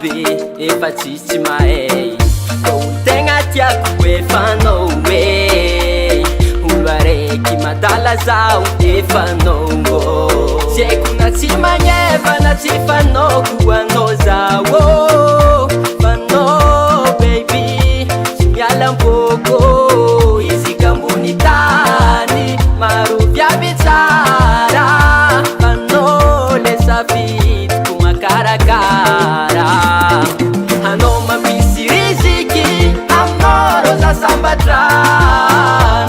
be efa tsisy mahay tegna tiako efa anao e olo araiky madala zaho efa anao tsy haiko na tsy magneva na tsy fanoko anao zaho fanao baby tsy miala amboko isika ambony tany maro viavy tsara fanao le safidiko makarakara anao mampisy riziky aminao rô za sambatra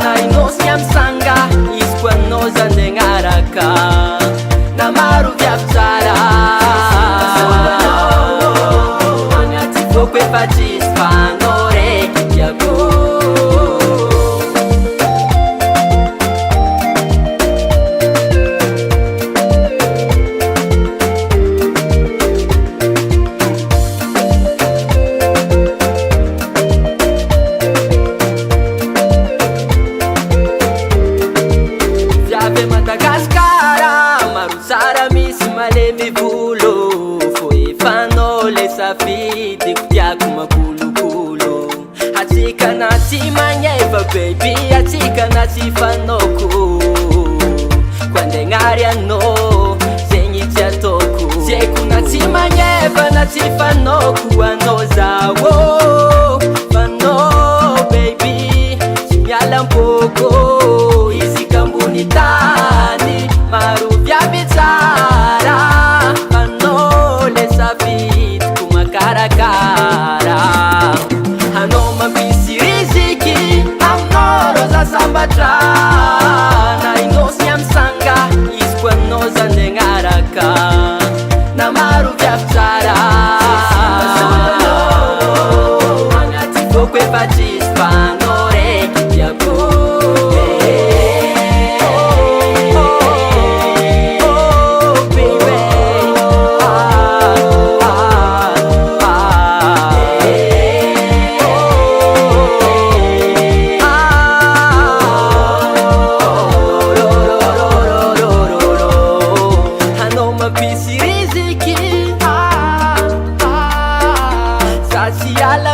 na inao sy amsanga izy ko anao zandegnaraka na maro viavy tsara agnaty foko efa tsisy fa anao raiky tiako Madagaskara maro tsara misy malemy volo fo efa anao le safidiko tiako makolokolo atsika na tsy magneva baby atsika na tsy fanoko ko andegnary anao zegny tsy ataoko tsy haiko na tsy magneva na tsy fanoko anao zaho fanao baby tsy miala amboko isika ambony tany maro viavy tsara anao le safidiko makarakara anao mampisy riziky aminao rô za sambatra na inao sy amsanga izy ko anao zandegnaraka na maro viavy tsara agnaty foko efa tsisy fa anao raiky tiako mampisy riziky sa tsy ala